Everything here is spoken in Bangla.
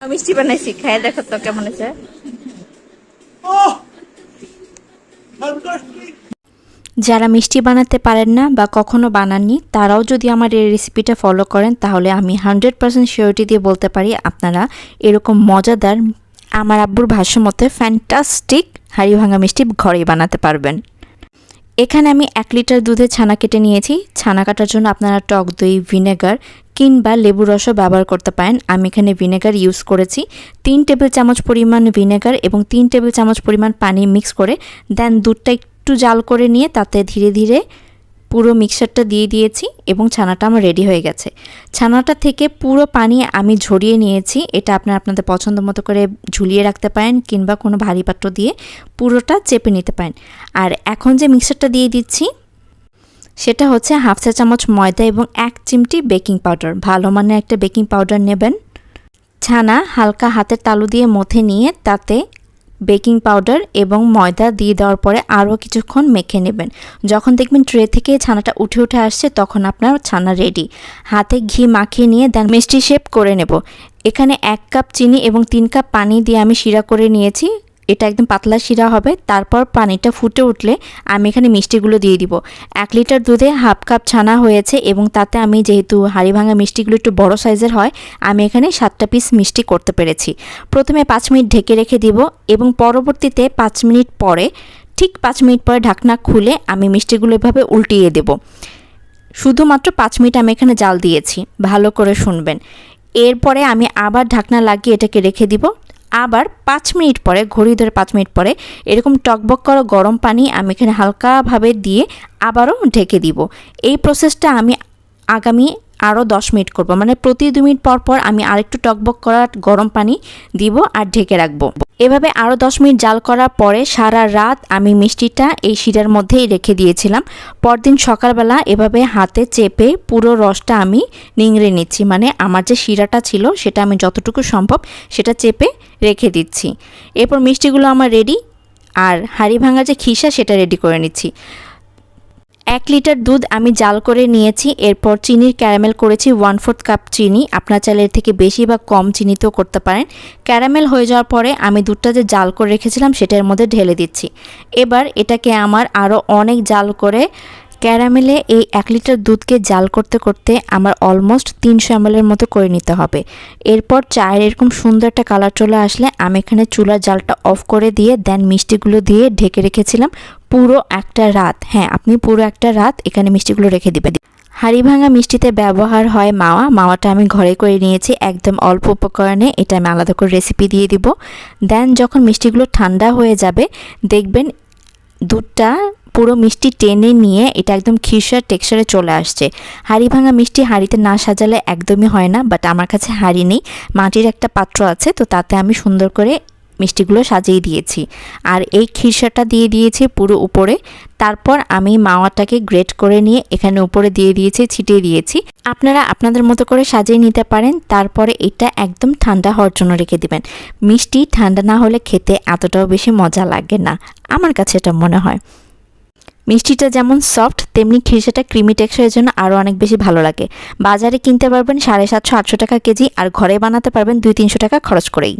মিষ্টি বানাইছি, খাইয়ে দেখো তো কেমন আছে। যারা মিষ্টি বানাতে পারেন না বা কখনো বানাননি তারাও যদি আমার এই রেসিপিটা ফলো করেন তাহলে আমি 100% শিওরিটি দিয়ে বলতে পারি আপনারা এরকম মজাদার, আমার আব্বুর ভাষ্য মতে ফ্যান্টাস্টিক হাঁড়ি ভাঙা মিষ্টি ঘরেই বানাতে পারবেন। এখানে আমি 1 লিটার দুধে ছানা কেটে নিয়েছি। ছানা কাটার জন্য আপনারা টক দই, ভিনেগার কিংবা লেবু রসও ব্যবহার করতে পারেন। আমি এখানে ভিনেগার ইউজ করেছি। 3 টেবিল চামচ পরিমাণ ভিনেগার এবং 3 টেবিল চামচ পরিমাণ পানি মিক্স করে দেন দুধটা একটু জাল করে নিয়ে তাতে ধীরে ধীরে পুরো মিক্সচারটা দিয়ে দিয়েছি এবং ছানাটা আমার রেডি হয়ে গেছে। ছানাটা থেকে পুরো পানি আমি ঝরিয়ে নিয়েছি। এটা আপনারা আপনাদের পছন্দ মতো করে ঝুলিয়ে রাখতে পারেন কিংবা কোনো ভারী পাত্র দিয়ে পুরোটা চেপে নিতে পারেন। আর এখন যে মিক্সচারটা দিয়ে দিচ্ছি সেটা হচ্ছে 1/2 চা চামচ ময়দা এবং 1 চিমটি বেকিং পাউডার। ভালো মানের একটা বেকিং পাউডার নেবেন। ছানা হালকা হাতের তালু দিয়ে মথে নিয়ে তাতে বেকিং পাউডার এবং ময়দা দিয়ে দেওয়ার পরে আরও কিছুক্ষণ মেখে নেবেন। যখন দেখবেন ট্রে থেকে ছানাটা উঠে উঠে আসছে তখন আপনার ছানা রেডি। হাতে ঘি মাখিয়ে নিয়ে দেন মিষ্টি শেপ করে নেব। এখানে 1 কাপ চিনি এবং 3 কাপ পানি দিয়ে আমি শিরা করে নিয়েছি। এটা একদম পাতলা শিরা হবে। তারপর পানিটা ফুটে উঠলে আমি এখানে মিষ্টিগুলো দিয়ে দিব। 1 লিটার দুধে 1/2 কাপ ছানা হয়েছে এবং তাতে আমি যেহেতু হাঁড়ি ভাঙা মিষ্টিগুলো একটু বড় সাইজের হয় আমি এখানে 7টা পিস মিষ্টি করতে পেরেছি। প্রথমে 5 মিনিট ঢেকে রেখে দিব এবং পরবর্তীতে 5 মিনিট পরে ঠিক 5 মিনিট পরে ঢাকনা খুলে আমি মিষ্টিগুলো এভাবে উল্টিয়ে দেব। শুধুমাত্র 5 মিনিট আমি এখানে জাল দিয়েছি, ভালো করে শুনবেন। এরপরে আমি আবার ঢাকনা লাগিয়ে এটাকে রেখে দিব। আবার 5 মিনিট পরে, ঘড়ি ধরে 5 মিনিট পরে এরকম টকবক করা গরম পানি আমি এখানে হালকাভাবে দিয়ে আবারও ঢেকে দিব। এই প্রসেসটা আমি আগামী আরও 10 মিনিট করব, মানে প্রতি 2 মিনিট পর পর আমি আরেকটু টকবক করা গরম পানি দিব আর ঢেকে রাখবো। এভাবে আরও 10 মিনিট জাল করার পরে সারা রাত আমি মিষ্টিটা এই শিরার মধ্যেই রেখে দিয়েছিলাম। পরদিন সকালবেলা এভাবে হাতে চেপে পুরো রসটা আমি নিংড়ে নিচ্ছি, মানে আমার যে শিরাটা ছিল সেটা আমি যতটুকু সম্ভব সেটা চেপে রেখে দিচ্ছি। এরপর মিষ্টিগুলো আমার রেডি, আর হাঁড়ি ভাঙা যে খিসা সেটা রেডি করে নিচ্ছি। 1 লিটার দুধ আমি জাল করে নিয়েছি। এরপর চিনির ক্যারামেল করেছি 1/4 কাপ চিনি। আপনার চাইলে এর থেকে বেশি বা কম চিনিতেও করতে পারেন। ক্যারামেল হয়ে যাওয়ার পরে আমি দুধটা যে জাল করে রেখেছিলাম সেটার মধ্যে ঢেলে দিচ্ছি। এবার এটাকে আমার আরও অনেক জাল করে ক্যারামেলে এই 1 লিটার দুধকে জাল করতে করতে আমার অলমোস্ট 300 ml মতো করে নিতে হবে। এরপর চায়ের এরকম সুন্দর একটা কালার চলে আসলে আমি এখানে চুলার জালটা অফ করে দিয়ে দেন মিষ্টিগুলো দিয়ে ঢেকে রেখেছিলাম পুরো একটা রাত। হ্যাঁ, আপনি পুরো একটা রাত এখানে মিষ্টিগুলো রেখে দিবেন। হাঁড়ি ভাঙা মিষ্টিতে ব্যবহার হয় মাওয়া। মাওয়াটা আমি ঘরে করে নিয়েছি একদম অল্প উপকরণে। এটা আমি আলাদা করে রেসিপি দিয়ে দিব। দেন যখন মিষ্টিগুলো ঠান্ডা হয়ে যাবে দেখবেন দুধটা পুরো মিষ্টি টেনে নিয়ে এটা একদম খিরসার টেক্সচারে চলে আসছে। হাঁড়ি ভাঙা মিষ্টি হাঁড়িতে না সাজালে একদমই হয় না, বাট আমার কাছে হাঁড়ি নেই, মাটির একটা পাত্র আছে, তো তাতে আমি সুন্দর করে মিষ্টিগুলো সাজিয়ে দিয়েছি আর এই খিরসাটা দিয়ে দিয়েছি পুরো উপরে। তারপর আমি মাওয়াটাকে গ্রেট করে নিয়ে এখানে উপরে দিয়ে দিয়েছি, ছিটিয়ে দিয়েছি। আপনারা আপনাদের মতো করে সাজিয়ে নিতে পারেন। তারপরে এটা একদম ঠান্ডা হওয়ার জন্য রেখে দিবেন। মিষ্টি ঠান্ডা না হলে খেতে এতটাও বেশি মজা লাগে না, আমার কাছে এটা মনে হয়। মিষ্টিটা যেমন সফট তেমনি খিরসাটা ক্রিমি টেক্সচারের জন্য আরও অনেক বেশি ভালো লাগে। বাজারে কিনতে পারবেন 750-800 টাকা কেজি, আর ঘরে বানাতে পারবেন 200-300 টাকা খরচ করেই।